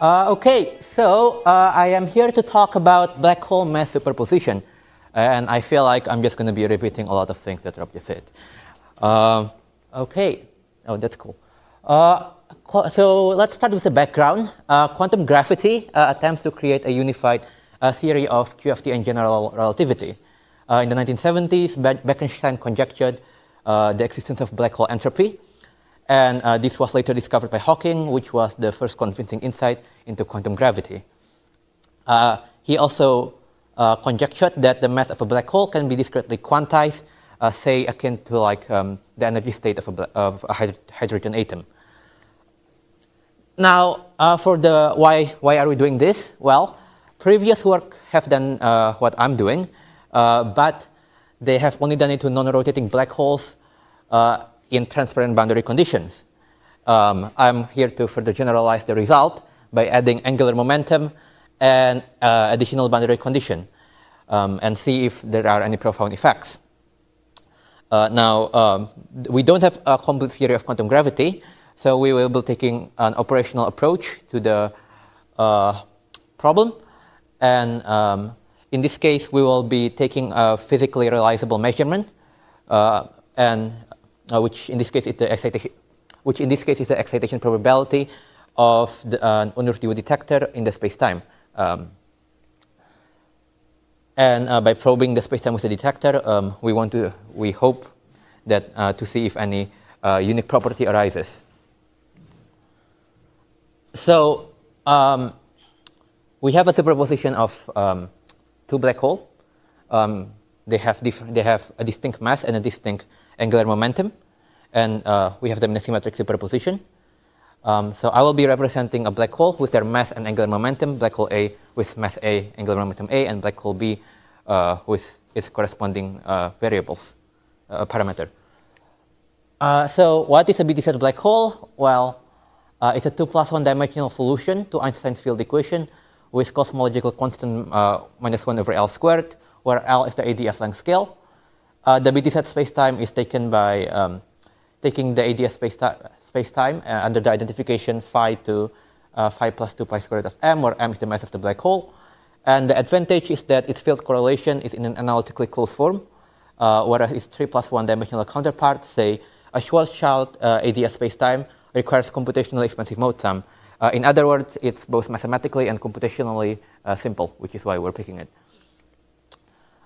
Okay, so I am here to talk about black hole mass superposition, and I feel like I'm just going to be repeating a lot of things that Rob just said. Okay, oh, that's cool. So let's start with the background. Quantum gravity attempts to create a unified theory of QFT and general relativity. In the 1970s, Bekenstein conjectured the existence of black hole entropy. And this was later discovered by Hawking, which was the first convincing insight into quantum gravity. He also conjectured that the mass of a black hole can be discretely quantized, say akin to like the energy state of a hydrogen atom. Now, for the why are we doing this? Well, previous work have done what I'm doing, but they have only done it to non-rotating black holes in transparent boundary conditions. I'm here to further generalize the result by adding angular momentum and additional boundary condition and see if there are any profound effects. Now, we don't have a complete theory of quantum gravity, so we will be taking an operational approach to the problem. And in this case, we will be taking a physically realizable measurement, which in this case is the excitation probability of the Unruh detector in the spacetime. And by probing the spacetime with the detector, we hope that to see if any unique property arises. So we have a superposition of two black holes. They have a distinct mass and a distinct angular momentum, and we have them in a symmetric superposition. So I will be representing a black hole with their mass and angular momentum, black hole A with mass A, angular momentum A, and black hole B with its corresponding variables, parameter. So what is a BTZ black hole? Well, it's a 2 + 1 dimensional solution to Einstein's field equation with cosmological constant -1/L², where L is the ADS length scale. The BTZ spacetime is taken by taking the ADS spacetime under the identification phi to phi + 2 pi squared of m, where m is the mass of the black hole. And the advantage is that its field correlation is in an analytically closed form, whereas its 3 + 1 dimensional counterpart, say a Schwarzschild ADS spacetime, requires computationally expensive mode sum. In other words, it's both mathematically and computationally simple, which is why we're picking it.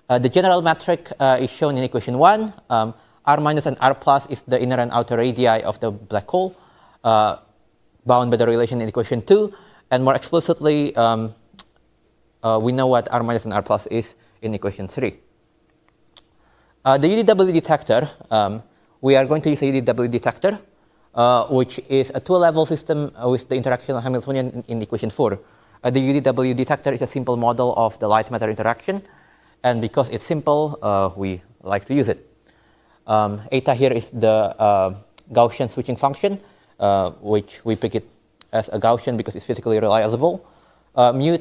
The general metric is shown in equation 1. R- and R+ is the inner and outer radii of the black hole, bound by the relation in equation 2. And more explicitly, we know what R- and R+ is in equation 3. The UDW detector, we are going to use a UDW detector, which is a two-level system with the interaction of Hamiltonian in equation 4. The UDW detector is a simple model of the light-matter interaction. And because it's simple, we like to use it. Eta here is the Gaussian switching function, which we pick it as a Gaussian because it's physically realizable. Mu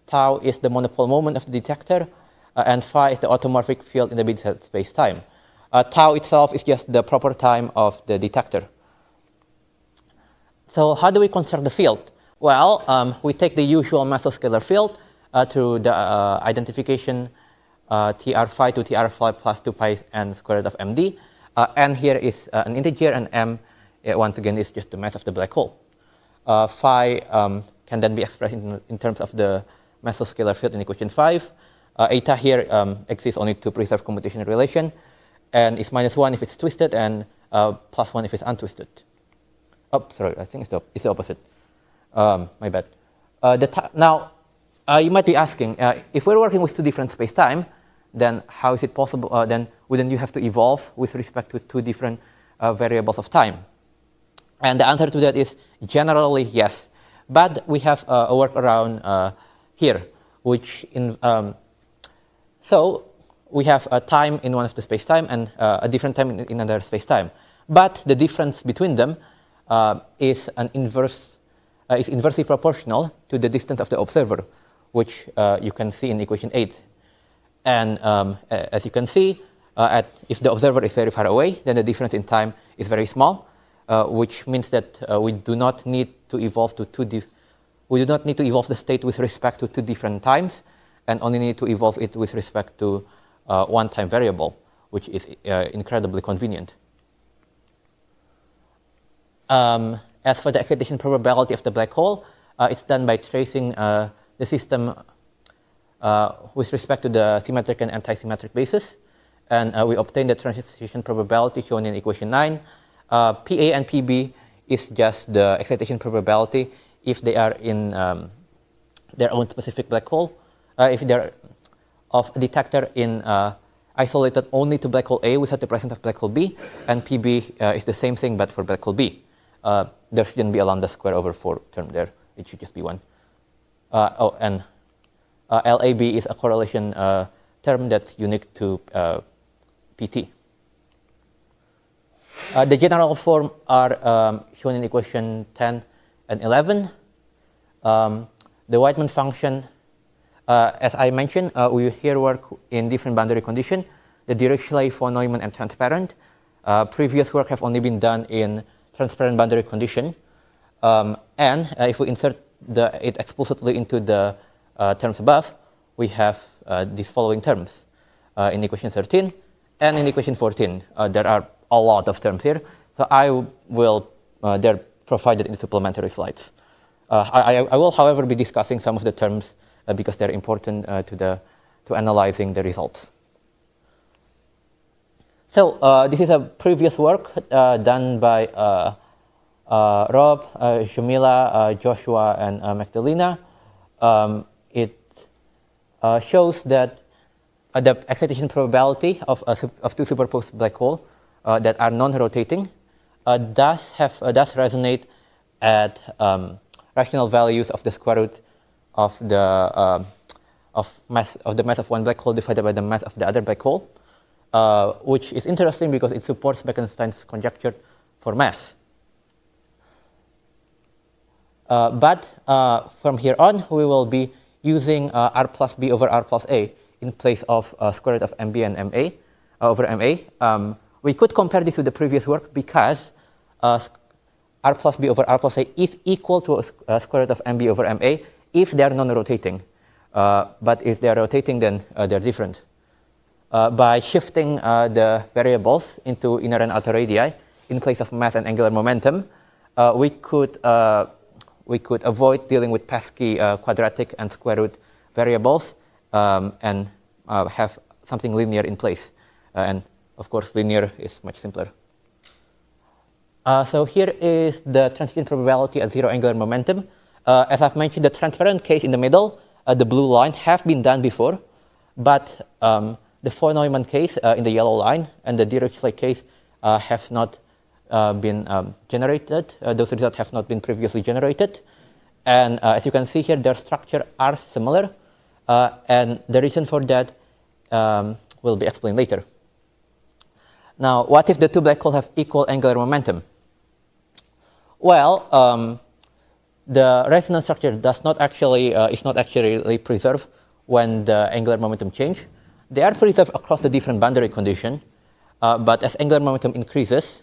tau is the monopole moment of the detector, and phi is the automorphic field in the BTZ spacetime. Tau itself is just the proper time of the detector. So how do we construct the field? Well, we take the usual mesoscalar field through the identification Tr phi to Tr phi plus 2 pi n squared of md. N here is an integer, and m, once again, is just the mass of the black hole. Phi can then be expressed in terms of the mesoscalar field in equation 5. Eta here exists only to preserve computational relation, and is -1 if it's twisted, and +1 if it's untwisted. Oh, sorry, I think it's the opposite. My bad. Now, you might be asking, if we're working with two different spacetime, then how is it possible? Then wouldn't you have to evolve with respect to two different variables of time? And the answer to that is generally yes. But we have a workaround here, which so we have a time in one of the spacetime and a different time in another spacetime. But the difference between them is inversely proportional to the distance of the observer, which you can see in equation 8. And as you can see, if the observer is very far away, then the difference in time is very small, which means that we do not need to evolve to we do not need to evolve the state with respect to 2 different times, and only need to evolve it with respect to 1 time variable, which is incredibly convenient. As for the excitation probability of the black hole, it's done by tracing the system with respect to the symmetric and anti-symmetric basis. And we obtain the transition probability shown in equation 9. PA and PB is just the excitation probability if they are in their own specific black hole. If they're of a detector in isolated only to black hole A without the presence of black hole B, and PB is the same thing but for black hole B. There shouldn't be a lambda square over 4 term there. It should just be 1. And LAB is a correlation term that's unique to PT. The general form are shown in equation 10 and 11. The Weidmann function, as I mentioned, we here work in different boundary conditions. The Dirichlet, von Neumann, and transparent. Previous work have only been done in transparent boundary condition. And if we insert it explicitly into the terms above, we have these following terms in equation 13 and in equation 14. There are a lot of terms here, so I will, they're provided in the supplementary slides. I will, however, be discussing some of the terms because they're important to analyzing the results. So this is a previous work done by Rob, Jamila, Joshua, and Magdalena. It shows that the excitation probability of 2 superposed black holes that are non-rotating does resonate at rational values of the square root of the mass of one black hole divided by the mass of the other black hole, which is interesting because it supports Bekenstein's conjecture for mass. But from here on, we will be using R plus B over R plus A in place of square root of MB and MA over MA. We could compare this with the previous work because R plus B over R plus A is equal to square root of MB over MA if they are non-rotating. But if they are rotating, then they're different. By shifting the variables into inner and outer radii in place of mass and angular momentum, we could avoid dealing with pesky quadratic and square root variables and have something linear in place. And of course, linear is much simpler. So here is the transition probability at 0 angular momentum. As I've mentioned, the transparent case in the middle, the blue line, have been done before, but the von Neumann case in the yellow line and the Dirichlet case have not been generated. Those results have not been previously generated. And as you can see here, their structure are similar. And the reason for that will be explained later. Now, what if the 2 black holes have equal angular momentum? Well, the resonant structure is not actually preserved when the angular momentum change. They are preserved across the different boundary conditions, but as angular momentum increases,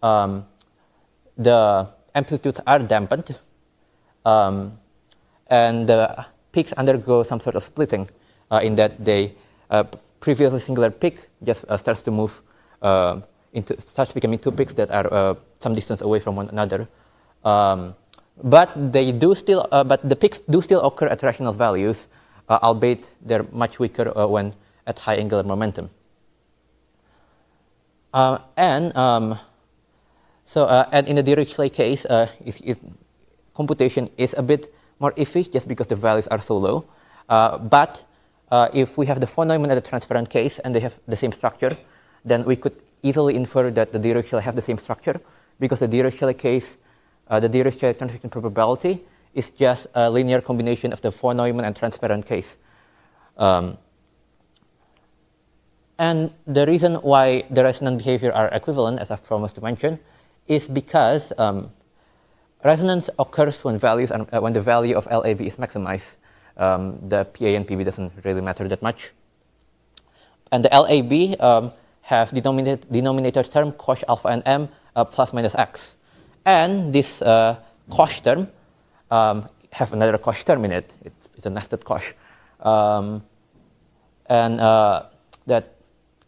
the amplitudes are dampened, and the peaks undergo some sort of splitting in that they previously singular peak just starts to move starts becoming 2 peaks that are some distance away from one another. But the peaks do still occur at rational values, albeit they're much weaker when at high angular momentum. And in the Dirichlet case, computation is a bit more iffy just because the values are so low. But if we have the von Neumann at the transparent case and they have the same structure, then we could easily infer that the Dirichlet have the same structure because the Dirichlet case, the Dirichlet transition probability is just a linear combination of the von Neumann and transparent case. And the reason why the resonant behavior are equivalent, as I've promised to mention, is because resonance occurs when when the value of LAB is maximized. The PA and PB doesn't really matter that much. And the LAB have denominator term cosh alpha and m plus minus x. And this cosh term have another Cauchy term in it. It's a nested Cauchy. That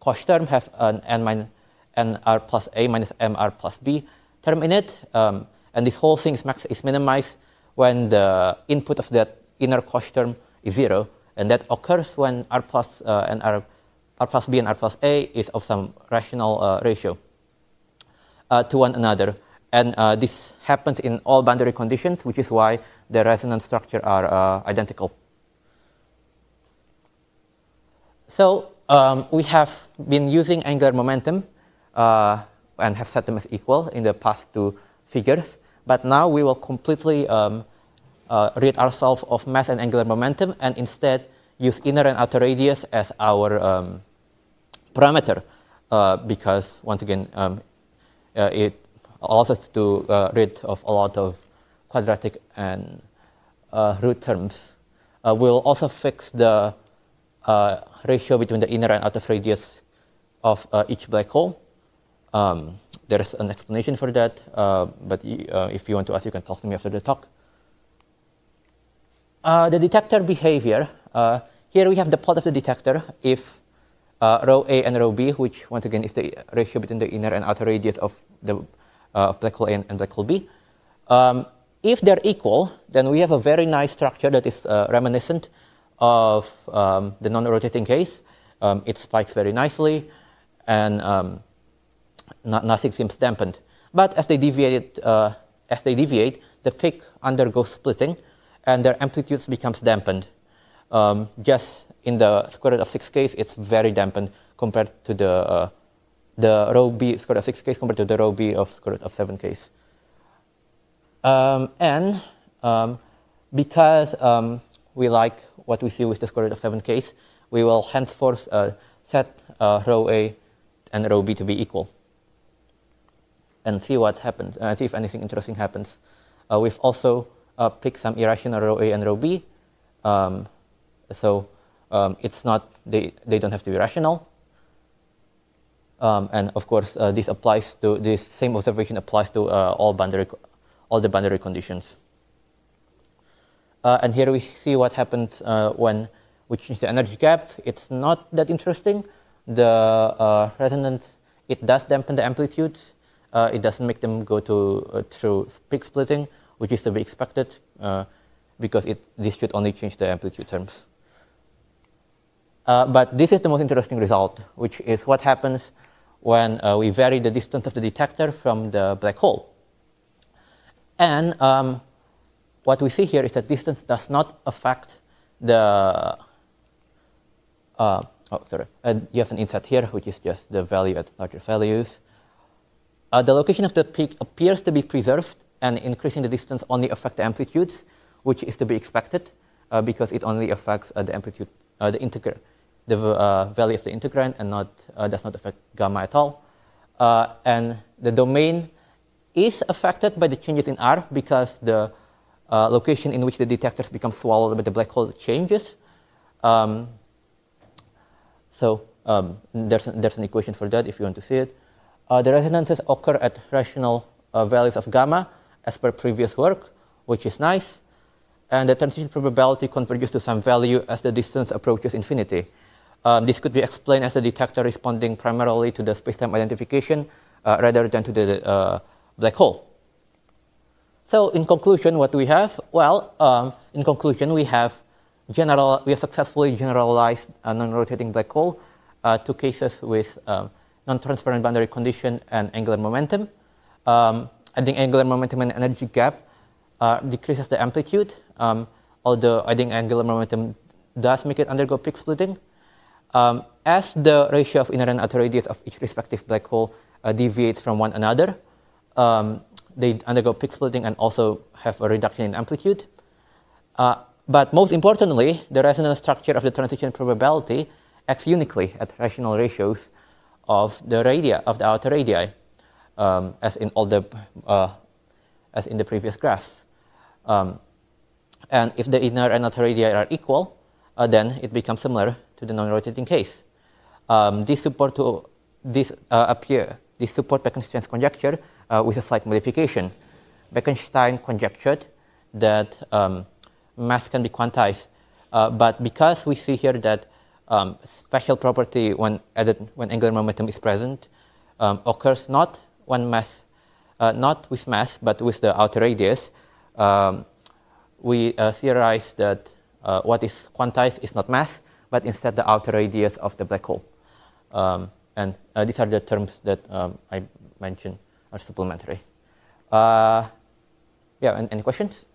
Cauchy term have an nr plus a minus mr plus b term in it. And this whole thing is minimized when the input of that inner Cauchy term is 0. And that occurs when r plus r plus b and r plus a is of some rational ratio to one another. And this happens in all boundary conditions, which is why the resonant structure are identical. So we have been using angular momentum and have set them as equal in the past two figures. But now we will completely rid ourselves of mass and angular momentum and instead use inner and outer radius as our parameter because, once again, it allows us to rid of a lot of quadratic and root terms. We'll also fix the ratio between the inner and outer radius of each black hole. There's an explanation for that, but if you want to ask, you can talk to me after the talk. The detector behavior. Here we have the plot of the detector if rho A and rho B, which once again is the ratio between the inner and outer radius of the black hole A and black hole B. If they're equal, then we have a very nice structure that is reminiscent of the non-rotating case. It spikes very nicely, and nothing seems dampened. But as they deviate, the peak undergoes splitting, and their amplitudes becomes dampened. Just in the square root of 6 case, it's very dampened compared to the rho B square root of 6 case compared to the rho B of square root of 7 case. Because we like what we see with the square root of 7 case, we will henceforth set rho A and rho B to be equal and see what happens, see if anything interesting happens. We've also picked some irrational rho A and rho B. It's not, they don't have to be rational. And of course, this same observation applies to all the boundary conditions. And here we see what happens when we change the energy gap. It's not that interesting. The resonance, it does dampen the amplitudes. It doesn't make them go through peak splitting, which is to be expected, because this should only change the amplitude terms. But this is the most interesting result, which is what happens when we vary the distance of the detector from the black hole. And what we see here is that distance does not affect the, you have an inset here, which is just the value at larger values. The location of the peak appears to be preserved, and increasing the distance only affects the amplitudes, which is to be expected because it only affects the amplitude, the value of the integrand, and does not affect gamma at all. And the domain is affected by the changes in R because the location in which the detectors become swallowed by the black hole changes. There's an equation for that if you want to see it. The resonances occur at rational values of gamma as per previous work, which is nice. And the transition probability converges to some value as the distance approaches infinity. This could be explained as the detector responding primarily to the spacetime identification rather than to the black hole. So in conclusion, what do we have? Well, in conclusion, we have successfully generalized a non-rotating black hole, two cases with non-transparent boundary condition and angular momentum. Adding angular momentum and energy gap decreases the amplitude, although adding angular momentum does make it undergo peak splitting. As the ratio of inner and outer radius of each respective black hole deviates from one another, they undergo peak splitting and also have a reduction in amplitude. But most importantly, the resonance structure of the transition probability acts uniquely at rational ratios of the radii, of the outer radii, as in the previous graphs. And if the inner and outer radii are equal, then it becomes similar to the non-rotating case. This support Bekenstein's conjecture with a slight modification. Bekenstein conjectured that mass can be quantized. But because we see here that special property when angular momentum is present occurs not when mass, not with mass, but with the outer radius, we theorize that what is quantized is not mass, but instead the outer radius of the black hole. And these are the terms that I mentioned are supplementary. Yeah, and any questions?